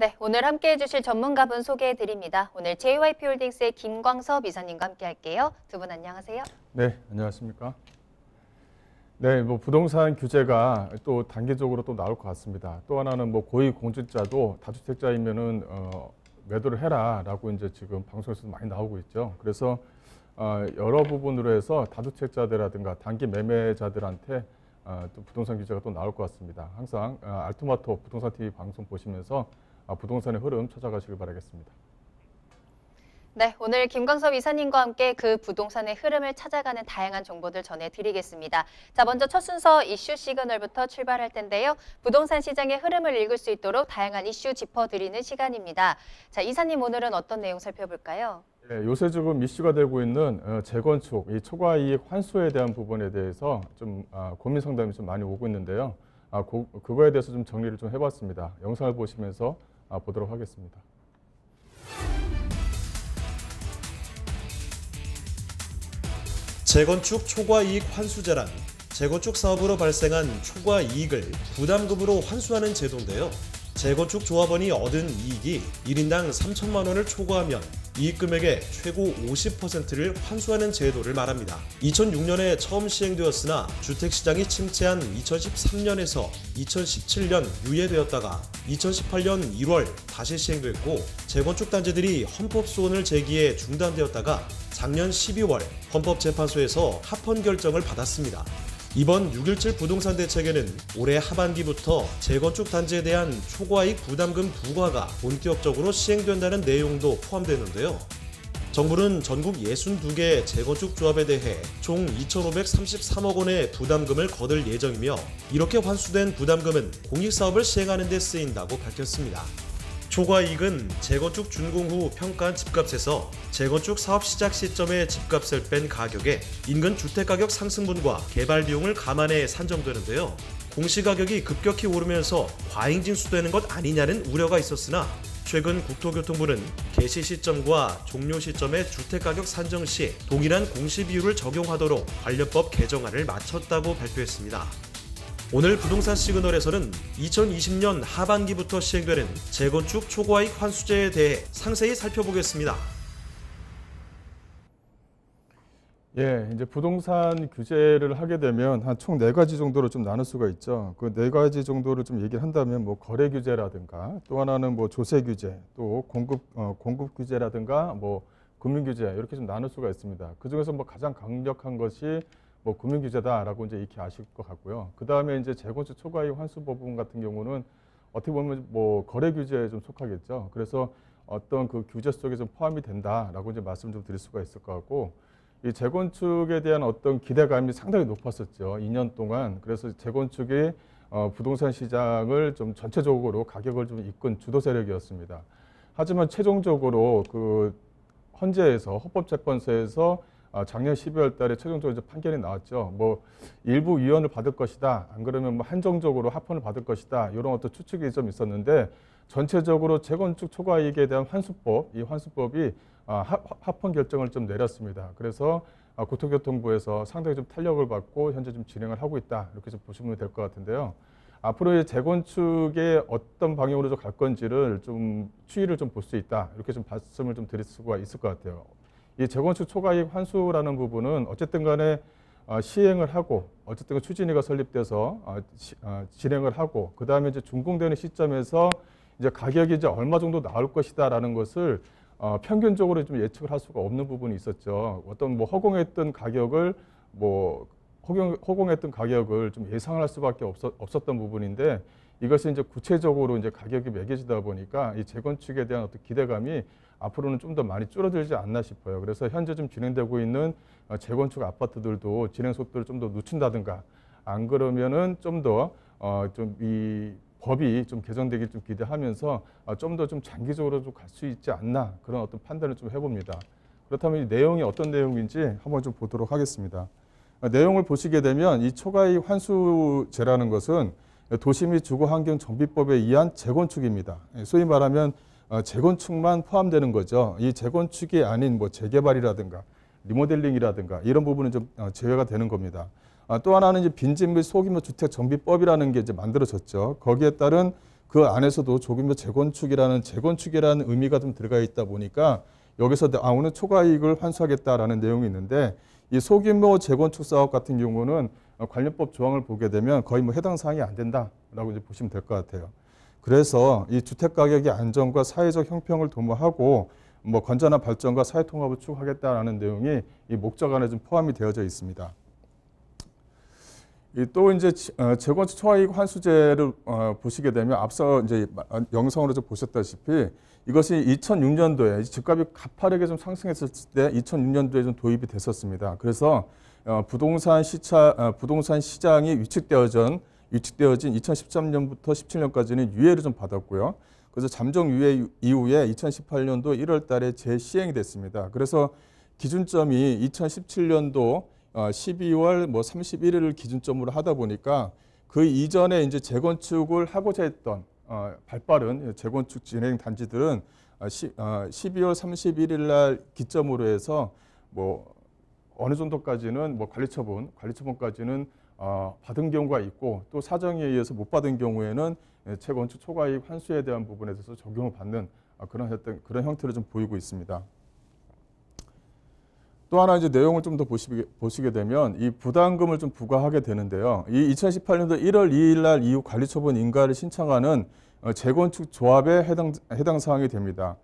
네, 오늘 함께해 주실 전문가분 소개해 드립니다. 오늘 JYP홀딩스의 김광섭 이사님과 함께 할게요. 두 분 안녕하세요. 네, 안녕하십니까. 네, 부동산 규제가 또 단기적으로 또 나올 것 같습니다. 또 하나는 고위 공직자도 다주택자이면은 매도를 해라라고 이제 지금 방송에서도 많이 나오고 있죠. 그래서 여러 부분으로 해서 다주택자들이라든가 단기 매매자들한테 또 부동산 규제가 또 나올 것 같습니다. 항상 알토마토 부동산 TV 방송 보시면서 부동산의 흐름 찾아가시길 바라겠습니다. 네, 오늘 김광섭 이사님과 함께 그 부동산의 흐름을 찾아가는 다양한 정보들 전해드리겠습니다. 자, 먼저 첫 순서 이슈 시그널부터 출발할 텐데요. 부동산 시장의 흐름을 읽을 수 있도록 다양한 이슈 짚어드리는 시간입니다. 자, 이사님 오늘은 어떤 내용 살펴볼까요? 네, 요새 지금 이슈가 되고 있는 재건축, 이 초과이익 환수에 대한 부분에 대해서 좀 고민 상담이 좀 많이 오고 있는데요. 그거에 대해서 좀 정리를 좀 해봤습니다. 영상을 보시면서 보도록 하겠습니다. 재건축 초과이익 환수제란 재건축 사업으로 발생한 초과이익을 부담금으로 환수하는 제도인데요. 재건축 조합원이 얻은 이익이 1인당 3천만 원을 초과하면 이익 금액의 최고 50%를 환수하는 제도를 말합니다. 2006년에 처음 시행되었으나 주택시장이 침체한 2013년에서 2017년 유예되었다가 2018년 1월 다시 시행됐고 재건축 단지들이 헌법소원을 제기해 중단되었다가 작년 12월 헌법재판소에서 합헌 결정을 받았습니다. 이번 6.17 부동산 대책에는 올해 하반기부터 재건축 단지에 대한 초과이익 부담금 부과가 본격적으로 시행된다는 내용도 포함되는데요. 정부는 전국 62개 재건축 조합에 대해 총 2,533억 원의 부담금을 거둘 예정이며 이렇게 환수된 부담금은 공익사업을 시행하는 데 쓰인다고 밝혔습니다. 초과이익은 재건축 준공 후 평가한 집값에서 재건축 사업 시작 시점의 집값을 뺀 가격에 인근 주택가격 상승분과 개발 비용을 감안해 산정되는데요. 공시가격이 급격히 오르면서 과잉징수되는 것 아니냐는 우려가 있었으나 최근 국토교통부는 개시 시점과 종료 시점의 주택가격 산정 시 동일한 공시 비율을 적용하도록 관련법 개정안을 마쳤다고 발표했습니다. 오늘 부동산 시그널에서는 2020년 하반기부터 시행되는 재건축 초과이익 환수제에 대해 상세히 살펴보겠습니다. 예, 이제 부동산 규제를 하게 되면 한 총 4가지 정도로 좀 나눌 수가 있죠. 그 4가지 정도를 좀 얘기를 한다면 거래 규제라든가 또 하나는 조세 규제, 또 공급 규제라든가 금융 규제 이렇게 좀 나눌 수가 있습니다. 그 중에서 가장 강력한 것이 금융 규제다라고 이제 익히 아실 것 같고요. 그 다음에 이제 재건축 초과이익 환수 부분 같은 경우는 어떻게 보면 거래 규제에 좀 속하겠죠. 그래서 어떤 그 규제 속에 좀 포함이 된다라고 이제 말씀 좀 드릴 수가 있을 것 같고, 이 재건축에 대한 어떤 기대감이 상당히 높았었죠. 2년 동안. 그래서 재건축이 부동산 시장을 좀 전체적으로 가격을 좀 이끈 주도 세력이었습니다. 하지만 최종적으로 그 헌재에서 헌법재판소에서 작년 12월 달에 최종적으로 이제 판결이 나왔죠. 일부 위헌을 받을 것이다. 안 그러면 한정적으로 합헌을 받을 것이다. 이런 어떤 추측이 좀 있었는데 전체적으로 재건축 초과이익에 대한 환수법, 이 환수법이 합헌 결정을 좀 내렸습니다. 그래서 국토교통부에서 상당히 좀 탄력을 받고 현재 좀 진행을 하고 있다. 이렇게 좀 보시면 될 것 같은데요. 앞으로의 재건축의 어떤 방향으로 좀 갈 건지를 좀 추이를 좀 볼 수 있다. 이렇게 좀 말씀을 좀 드릴 수가 있을 것 같아요. 이 재건축 초과이익 환수라는 부분은 어쨌든 간에 시행을 하고 어쨌든 추진위가 설립돼서 진행을 하고 그 다음에 이제 준공되는 시점에서 이제 가격이 이제 얼마 정도 나올 것이다라는 것을 평균적으로 좀 예측을 할 수가 없는 부분이 있었죠. 어떤 허공했던 가격을 허공했던 가격을 좀 예상을 할 수밖에 없었던 부분인데 이것이 이제 구체적으로 이제 가격이 매겨지다 보니까 이 재건축에 대한 어떤 기대감이 앞으로는 좀 더 많이 줄어들지 않나 싶어요. 그래서 현재 좀 진행되고 있는 재건축 아파트들도 진행 속도를 좀 더 늦춘다든가 안 그러면은 좀 더 좀 이 법이 좀 개정되길 좀 기대하면서 좀 더 좀 장기적으로 좀 갈 수 있지 않나 그런 어떤 판단을 좀 해봅니다. 그렇다면 이 내용이 어떤 내용인지 한번 좀 보도록 하겠습니다. 내용을 보시게 되면 이 초과이익 환수제라는 것은 도시 및 주거환경정비법에 의한 재건축입니다. 소위 말하면 재건축만 포함되는 거죠. 이 재건축이 아닌 재개발이라든가 리모델링이라든가 이런 부분은 좀 제외가 되는 겁니다. 또 하나는 이제 빈집 및 소규모 주택 정비법이라는 게 이제 만들어졌죠. 거기에 따른 그 안에서도 조금 더 재건축이라는 의미가 좀 들어가 있다 보니까 여기서 오늘 초과이익을 환수하겠다라는 내용이 있는데 이 소규모 재건축 사업 같은 경우는 관련법 조항을 보게 되면 거의 뭐 해당 사항이 안 된다라고 이제 보시면 될 것 같아요. 그래서 이 주택 가격의 안정과 사회적 형평을 도모하고 뭐 건전한 발전과 사회 통합을 추구하겠다라는 내용이 이 목적 안에 좀 포함이 되어져 있습니다. 또 이제 재건축 초과이익 환수제를 보시게 되면 앞서 이제 영상으로 좀 보셨다시피 이것이 2006년도에 집값이 가파르게 좀 상승했을 때 2006년도에 좀 도입이 됐었습니다. 그래서 부동산 시장이 위축되어진 2013년부터 17년까지는 유예를 좀 받았고요. 그래서 잠정 유예 이후에 2018년도 1월 달에 재시행이 됐습니다. 그래서 기준점이 2017년도 12월 31일을 기준점으로 하다 보니까 그 이전에 이제 재건축을 하고자 했던 발빠른 재건축 진행 단지들은 12월 31일 날 기점으로 해서 뭐 어느 정도까지는 뭐 관리처분까지는 받은 경우가 있고 또 사정에 의해서 못 받은 경우에는 재건축 초과이익 환수에 대한 부분에 대해서 적용을 받는 그런 형태를 좀 보이고 있습니다. 또 하나 이제 내용을 좀 더 보시게 되면 이 부담금을 좀 부과하게 되는데요. 이 2018년도 1월 2일 날 이후 관리처분 인가를 신청하는 재건축 조합에 해당 사항이 됩니다.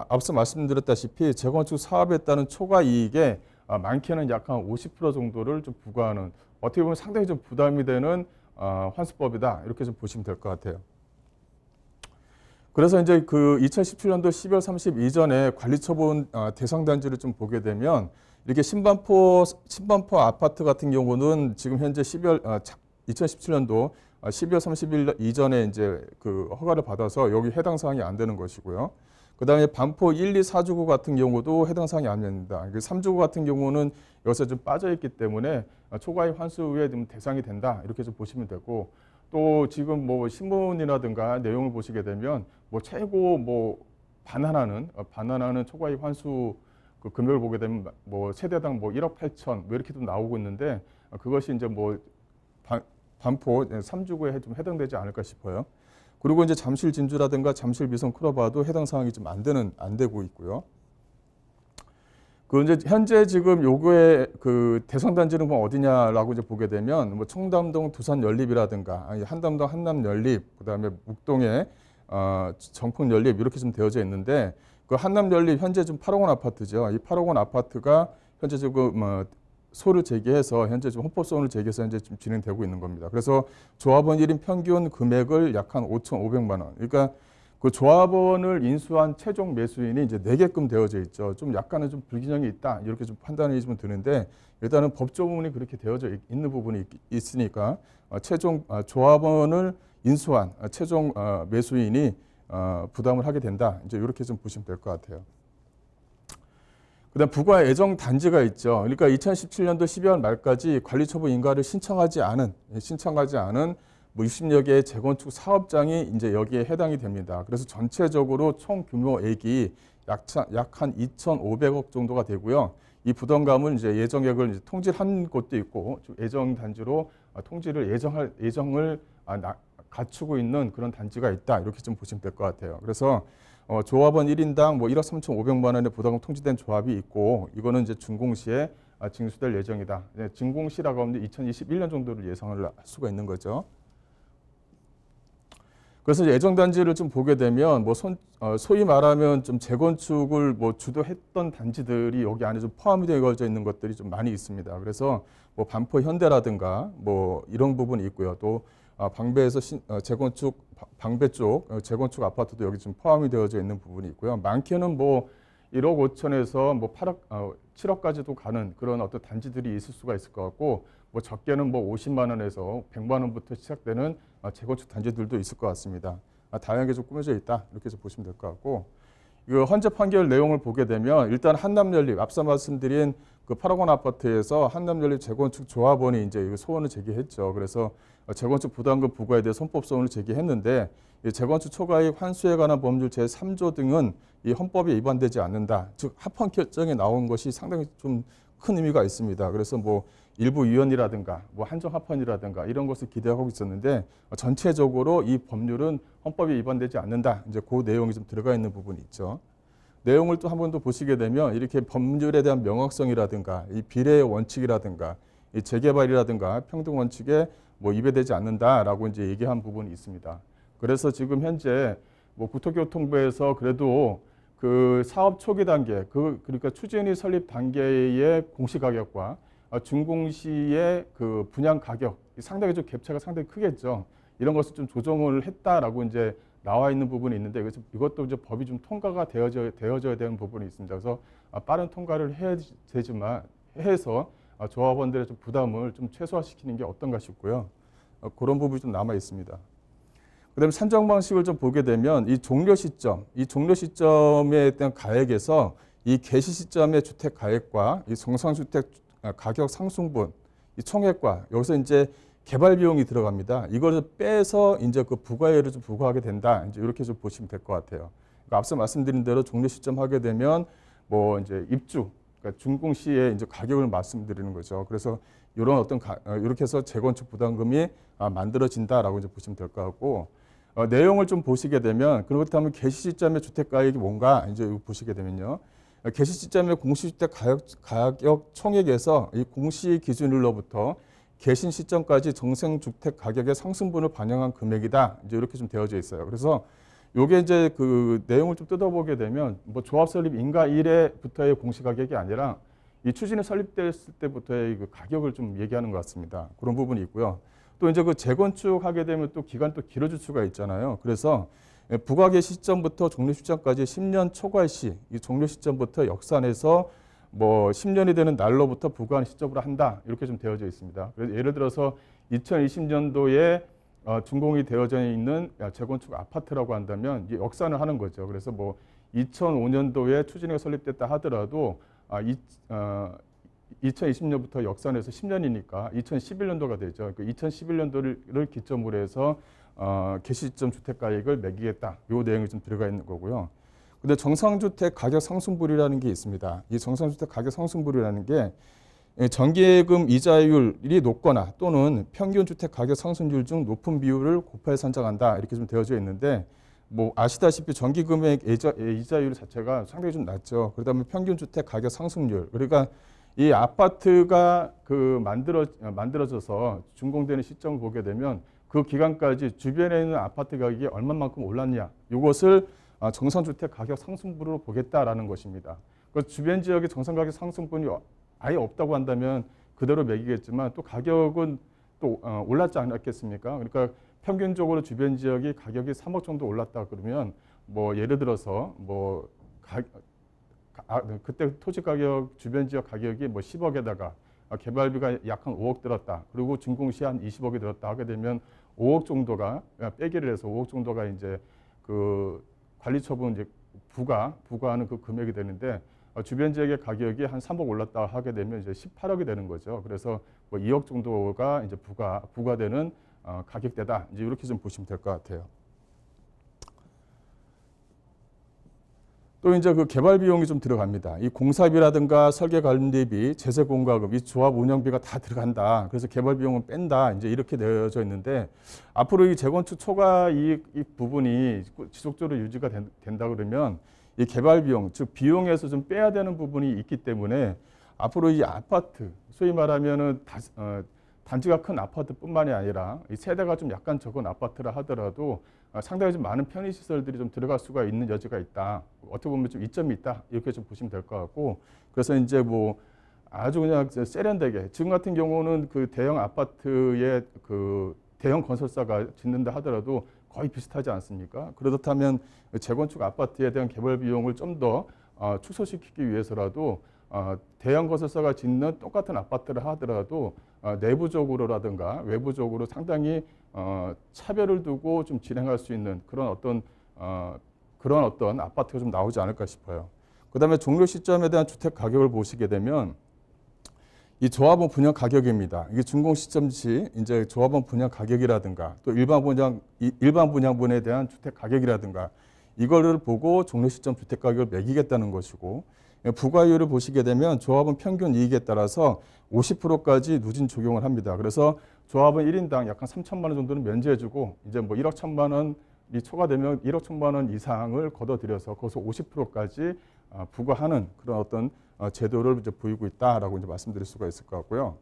앞서 말씀드렸다시피 재건축 사업에 따른 초과 이익에 많게는 약 한 50% 정도를 좀 부과하는 어떻게 보면 상당히 좀 부담이 되는 환수법이다 이렇게 좀 보시면 될 것 같아요. 그래서 이제 그 2017년도 12월 30일 이전에 관리처분 대상 단지를 좀 보게 되면 이렇게 신반포 아파트 같은 경우는 지금 현재 2017년도 12월 30일 이전에 이제 그 허가를 받아서 여기 해당 사항이 안 되는 것이고요. 그다음에 반포 1, 2, 4주구 같은 경우도 해당 사항이 안 됩니다. 3주구 같은 경우는 여기서 좀 빠져 있기 때문에 초과이익 환수에 좀 대상이 된다 이렇게 좀 보시면 되고 또 지금 뭐 신문이라든가 내용을 보시게 되면 뭐 최고 뭐 반환하는 초과이익 환수 그 금액을 보게 되면 뭐 세대당 뭐 1억 8천 뭐 이렇게 좀 나오고 있는데 그것이 이제 뭐 반포 3주구에 좀 해당되지 않을까 싶어요. 그리고 이제 잠실 진주라든가 잠실 미성 클로바도 해당 사항이 좀 안 되고 있고요. 그 이제 현재 지금 요거의 그 대상 단지는 뭐 어디냐라고 이제 보게 되면 뭐 청담동 두산 연립이라든가 한담동 한남 연립, 그다음에 묵동의 정풍 연립 이렇게 좀 되어져 있는데 그 한남 연립 현재 좀 8억 원 아파트죠. 이 8억 원 아파트가 현재 지금 소를 제기해서 현재 좀 헌법소원을 제기해서 현재 좀 진행되고 있는 겁니다. 그래서 조합원 1인 평균 금액을 약 한 5,500만 원. 그러니까 그 조합원을 인수한 최종 매수인이 이제 4개끔 되어져 있죠. 좀 약간은 좀 불균형이 있다 이렇게 좀 판단이 좀 드는데 일단은 법조문이 그렇게 되어져 있는 부분이 있으니까 최종 조합원을 인수한 최종 매수인이 부담을 하게 된다. 이제 이렇게 좀 보시면 될 것 같아요. 그다음 부과 예정 단지가 있죠. 그러니까 2017년도 12월 말까지 관리처분 인가를 신청하지 않은 뭐 60여 개의 재건축 사업장이 이제 여기에 해당이 됩니다. 그래서 전체적으로 총 규모액이 약 한 2,500억 정도가 되고요. 이 부담금은 이제 예정액을 이제 통지한 곳도 있고 예정 단지로 예정을 갖추고 있는 그런 단지가 있다. 이렇게 좀 보시면 될 것 같아요. 그래서 조합원 1인당 뭐 1억 3,500만 원의 부담금 통지된 조합이 있고 이거는 이제 준공시에 징수될 예정이다. 준공시라고 하면 2021년 정도를 예상을 할 수가 있는 거죠. 그래서 예정 단지를 좀 보게 되면 뭐 소위 말하면 좀 재건축을 뭐 주도했던 단지들이 여기 안에 좀 포함이 되어져 있는 것들이 좀 많이 있습니다. 그래서 뭐 반포 현대라든가 뭐 이런 부분이 있고요. 또 방배에서 방배 쪽 재건축 아파트도 여기 좀 포함이 되어져 있는 부분이 있고요. 많게는 뭐 1억 5천에서 뭐 7억까지도 가는 그런 어떤 단지들이 있을 수가 있을 것 같고 뭐 적게는 뭐 50만 원에서 100만 원부터 시작되는 재건축 단지들도 있을 것 같습니다. 다양하게 좀 꾸며져 있다 이렇게 좀 보시면 될 것 같고 이 헌재 판결 내용을 보게 되면 일단 한남연립 앞서 말씀드린 그 8억 원 아파트에서 한남연립 재건축 조합원이 이제 소원을 제기했죠. 그래서 재건축 부담금 부과에 대해 헌법 소원을 제기했는데 이 재건축 초과이익 환수에 관한 법률 제3조 등은 이 헌법에 위반되지 않는다. 즉 합헌 결정에 나온 것이 상당히 좀 큰 의미가 있습니다. 그래서 뭐 일부 위헌이라든가 뭐 한정합헌이라든가 이런 것을 기대하고 있었는데 전체적으로 이 법률은 헌법에 위반되지 않는다. 이제 그 내용이 좀 들어가 있는 부분이 있죠. 내용을 또 한 번 더 보시게 되면 이렇게 법률에 대한 명확성이라든가 이 비례의 원칙이라든가 이 재개발이라든가 평등 원칙에 뭐 위배되지 않는다라고 이제 얘기한 부분이 있습니다. 그래서 지금 현재 뭐 국토교통부에서 그래도 그 사업 초기 단계, 그러니까 추진위 설립 단계의 공시가격과 준공시의 그 분양 가격 상당히 좀 갭차가 상당히 크겠죠. 이런 것을 좀 조정을 했다라고 이제 나와 있는 부분이 있는데 그래서 이것도 이제 법이 좀 통과가 되어져야 되는 부분이 있습니다. 그래서 빠른 통과를 해야 되지만 해서 조합원들의 좀 부담을 좀 최소화시키는 게 어떤가 싶고요. 그런 부분이 좀 남아 있습니다. 그다음에 산정 방식을 좀 보게 되면 이 종료 시점에 대한 가액에서 이 개시 시점의 주택 가액과 이 정상주택 가격 상승분 이 총액과 여기서 이제 개발 비용이 들어갑니다. 이걸 빼서 이제 그 부가액을 좀 부과하게 된다. 이제 이렇게 좀 보시면 될 것 같아요. 그러니까 앞서 말씀드린 대로 종료 시점 하게 되면 뭐 이제 입주, 그러니까 준공 시에 이제 가격을 말씀드리는 거죠. 그래서 이런 어떤 이렇게 해서 재건축 부담금이 만들어진다라고 이제 보시면 될 것 같고 내용을 좀 보시게 되면 그렇다면 개시 시점의 주택 가격이 뭔가 이제 보시게 되면요. 개시 시점의 공시주택 가격 총액에서 이 공시 기준일로부터 개신 시점까지 정생주택 가격의 상승분을 반영한 금액이다. 이제 이렇게 좀 되어져 있어요. 그래서 요게 이제 그 내용을 좀 뜯어보게 되면 뭐 조합 설립 인가 1회부터의 공시 가격이 아니라 이 추진이 설립됐을 때부터의 그 가격을 좀 얘기하는 것 같습니다. 그런 부분이 있고요. 또 이제 그 재건축하게 되면 또 기간 또 길어질 수가 있잖아요. 그래서 부가개 시점부터 종료 시점까지 10년 초과 시, 이 종료 시점부터 역산해서 뭐 10년이 되는 날로부터 부과하는 시점으로 한다. 이렇게 좀 되어져 있습니다. 그래서 예를 들어서 2020년도에 준공이 되어져 있는 재건축 아파트라고 한다면 이 역산을 하는 거죠. 그래서 뭐 2005년도에 추진위가 설립됐다 하더라도 2020년부터 역산해서 10년이니까 2011년도가 되죠. 그 2011년도를 기점으로 해서 개시 시점 주택가액을 매기겠다. 이 내용이 좀 들어가 있는 거고요. 근데 정상주택 가격 상승분이라는 게 있습니다. 이 정상주택 가격 상승분이라는 게 정기예금 이자율이 높거나 또는 평균 주택 가격 상승률 중 높은 비율을 곱하여 산정한다. 이렇게 좀 되어져 있는데 뭐 아시다시피 정기금액 이자율 자체가 상당히 좀 낮죠. 그러다 보면 평균 주택 가격 상승률. 그러니까 이 아파트가 그 만들어져서 준공되는 시점을 보게 되면 그 기간까지 주변에 있는 아파트 가격이 얼마만큼 올랐냐. 이것을 정상주택 가격 상승분으로 보겠다라는 것입니다. 그 주변 지역의 정상 가격 상승분이 아예 없다고 한다면 그대로 매기겠지만 또 가격은 또 올랐지 않았겠습니까? 그러니까 평균적으로 주변 지역이 가격이 3억 정도 올랐다 그러면 뭐 예를 들어서 뭐 그때 토지 가격 주변 지역 가격이 뭐 10억에다가 개발비가 약 한 5억 들었다. 그리고 준공시 한 20억이 들었다 하게 되면 5억 정도가 빼기를 해서 5억 정도가 이제 그 관리처분 이제 부과하는 그 금액이 되는데 주변 지역의 가격이 한 3억 올랐다 하게 되면 이제 18억이 되는 거죠. 그래서 뭐 2억 정도가 이제 부과되는 가격대다. 이제 이렇게 좀 보시면 될 것 같아요. 또 이제 그 개발 비용이 좀 들어갑니다. 이 공사비라든가 설계 관리비, 제세 공과금, 이 조합 운영비가 다 들어간다. 그래서 개발 비용은 뺀다. 이제 이렇게 되어져 있는데 앞으로 이 재건축 초과 이익 이 부분이 지속적으로 유지가 된다 그러면 이 개발 비용, 즉 비용에서 좀 빼야 되는 부분이 있기 때문에 앞으로 이 아파트, 소위 말하면은 단지가 큰 아파트뿐만이 아니라 이 세대가 좀 약간 적은 아파트라 하더라도 상당히 좀 많은 편의시설들이 좀 들어갈 수가 있는 여지가 있다. 어떻게 보면 좀 이점이 있다. 이렇게 좀 보시면 될 것 같고 그래서 이제 뭐 아주 그냥 세련되게 지금 같은 경우는 그 대형 아파트에 그 대형 건설사가 짓는다 하더라도 거의 비슷하지 않습니까? 그렇다면 재건축 아파트에 대한 개발 비용을 좀 더 축소시키기 위해서라도 대형 건설사가 짓는 똑같은 아파트를 하더라도 내부적으로라든가 외부적으로 상당히 차별을 두고 좀 진행할 수 있는 그런 어떤 아파트가 좀 나오지 않을까 싶어요. 그다음에 종료 시점에 대한 주택 가격을 보시게 되면 이 조합원 분양 가격입니다. 이게 준공 시점 시 이제 조합원 분양 가격이라든가 또 일반 분양분에 대한 주택 가격이라든가 이거를 보고 종료 시점 주택 가격을 매기겠다는 것이고 부과율을 보시게 되면 조합원 평균 이익에 따라서 50%까지 누진 적용을 합니다. 그래서 조합원 1인당 약 한 3천만 원 정도는 면제해주고 이제 뭐 1억 1천만 원이 초과되면 1억 1천만 원 이상을 걷어들여서 거기서 50%까지 부과하는 그런 어떤 제도를 이제 보이고 있다라고 이제 말씀드릴 수가 있을 것 같고요.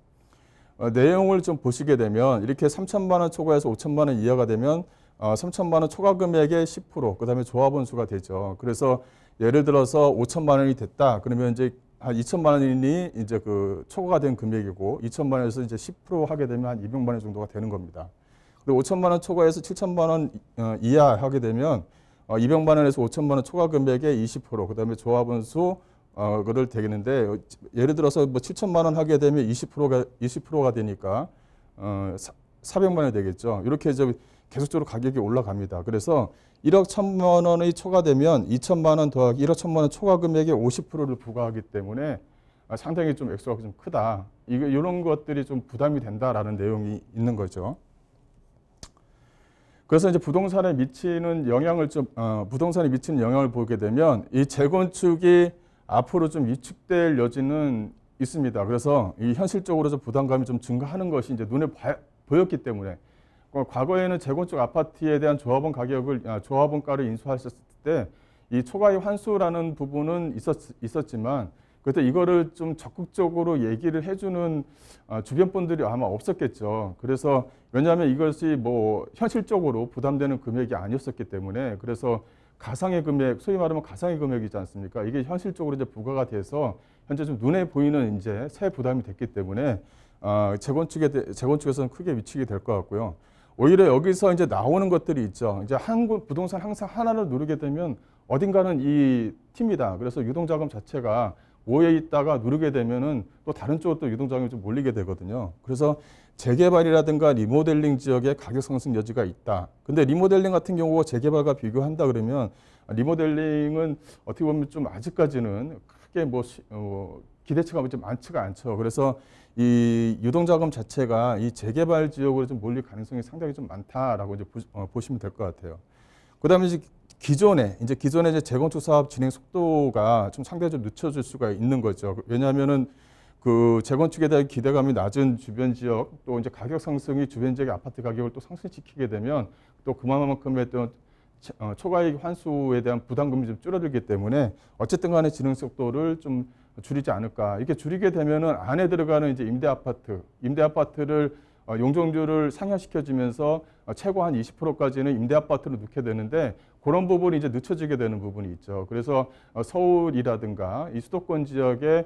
내용을 좀 보시게 되면 이렇게 3천만 원 초과해서 5천만 원 이하가 되면 3천만 원 초과 금액의 10%, 그다음에 조합원 수가 되죠. 그래서 예를 들어서 5천만 원이 됐다. 그러면 이제 한 2천만 원이 이제 그 초과가 된 금액이고 2천만 원에서 이제 10% 하게 되면 한 200만 원 정도가 되는 겁니다. 그리고 5천만 원 초과해서 7천만 원 이하 하게 되면 200만 원에서 5천만 원 초과 금액의 20%, 그다음에 조합원 수 그를 되겠는데 예를 들어서 뭐 7천만 원 하게 되면 20%가 되니까 400만 원이 되겠죠. 이렇게 이제 계속적으로 가격이 올라갑니다. 그래서 1억 1천만 원이 초과되면 2천만 원 더하기 1억 1천만 원 초과 금액의 50%를 부과하기 때문에 상당히 좀 액수가 좀 크다. 이런 것들이 좀 부담이 된다라는 내용이 있는 거죠. 그래서 이제 부동산에 미치는 영향을 부동산에 미치는 영향을 보게 되면 이 재건축이 앞으로 좀 위축될 여지는 있습니다. 그래서 이 현실적으로 좀 부담감이 좀 증가하는 것이 이제 눈에 보였기 때문에 과거에는 재건축 아파트에 대한 조합원가를 인수하셨을 때 이 초과이익 환수라는 부분은 있었지만 그때 이거를 좀 적극적으로 얘기를 해주는 주변 분들이 아마 없었겠죠. 그래서 왜냐하면 이것이 뭐 현실적으로 부담되는 금액이 아니었었기 때문에 그래서 가상의 금액, 소위 말하면 가상의 금액이지 않습니까? 이게 현실적으로 이제 부과가 돼서 현재 좀 눈에 보이는 이제 세 부담이 됐기 때문에 재건축에서는 크게 위축이 될 것 같고요. 오히려 여기서 이제 나오는 것들이 있죠. 이제 한국 부동산 항상 하나를 누르게 되면 어딘가는 이 튑니다. 그래서 유동자금 자체가 모여 있다가 누르게 되면은 또 다른 쪽으로 또 유동자금이 좀 몰리게 되거든요. 그래서 재개발이라든가 리모델링 지역에 가격 상승 여지가 있다. 근데 리모델링 같은 경우가 재개발과 비교한다 그러면 리모델링은 어떻게 보면 좀 아직까지는 크게 뭐 기대치가 좀 많지가 않죠. 그래서 이 유동자금 자체가 이 재개발 지역으로 좀 몰릴 가능성이 상당히 좀 많다라고 이제 보시면 될 것 같아요. 그다음에 이제 기존에 이제 재건축 사업 진행 속도가 좀 상당히 좀 늦춰질 수가 있는 거죠. 왜냐하면은 그 재건축에 대한 기대감이 낮은 주변 지역 또 이제 가격 상승이 주변 지역의 아파트 가격을 또 상승시키게 되면 또 그만큼의 또 초과이익 환수에 대한 부담금이 좀 줄어들기 때문에 어쨌든 간에 진행 속도를 좀 줄이지 않을까. 이렇게 줄이게 되면은 안에 들어가는 이제 임대 아파트를 용적률을 상향시켜주면서 최고 한 20%까지는 임대 아파트로 넣게 되는데 그런 부분이 이제 늦춰지게 되는 부분이 있죠. 그래서 서울이라든가 이 수도권 지역의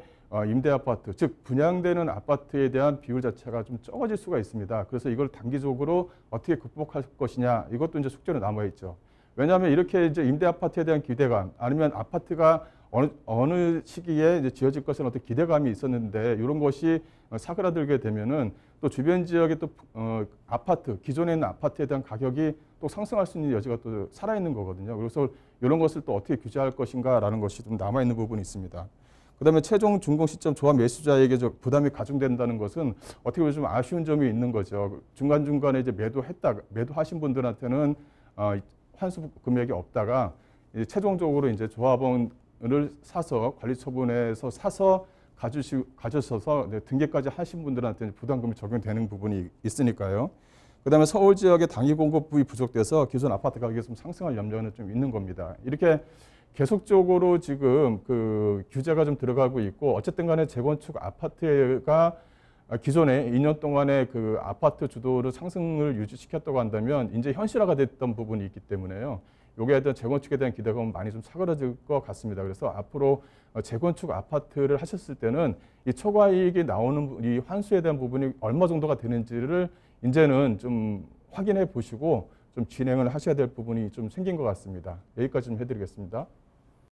임대 아파트, 즉 분양되는 아파트에 대한 비율 자체가 좀 적어질 수가 있습니다. 그래서 이걸 단기적으로 어떻게 극복할 것이냐, 이것도 이제 숙제로 남아 있죠. 왜냐하면 이렇게 이제 임대 아파트에 대한 기대감, 아니면 아파트가 어느 시기에 이제 지어질 것은 어떤 기대감이 있었는데 이런 것이 사그라들게 되면은 또 주변 지역의 또 기존에 있는 아파트에 대한 가격이 또 상승할 수 있는 여지가 또 살아있는 거거든요. 그래서 이런 것을 또 어떻게 규제할 것인가라는 것이 좀 남아있는 부분이 있습니다. 그다음에 최종 준공 시점 조합 매수자에게 부담이 가중된다는 것은 어떻게 보면 좀 아쉬운 점이 있는 거죠. 중간중간에 이제 매도하신 분들한테는 환수 금액이 없다가 이제 최종적으로 이제 조합원을 사서 관리처분에서 사서 가져셔서 등기까지 하신 분들한테 부담금이 적용되는 부분이 있으니까요. 그다음에 서울 지역의 단기 공급부이 부족돼서 기존 아파트 가격이 좀 상승할 염려는 좀 있는 겁니다. 이렇게 계속적으로 지금 그 규제가 좀 들어가고 있고 어쨌든 간에 재건축 아파트가 기존에 2년 동안에 그 아파트 주도를 상승을 유지시켰다고 한다면 이제 현실화가 됐던 부분이 있기 때문에요. 여기에 대한 재건축에 대한 기대감은 많이 좀 사그라질 것 같습니다. 그래서 앞으로 재건축 아파트를 하셨을 때는 이 초과이익이 나오는 이 환수에 대한 부분이 얼마 정도가 되는지를 이제는 좀 확인해 보시고 좀 진행을 하셔야 될 부분이 좀 생긴 것 같습니다. 여기까지 좀 해드리겠습니다.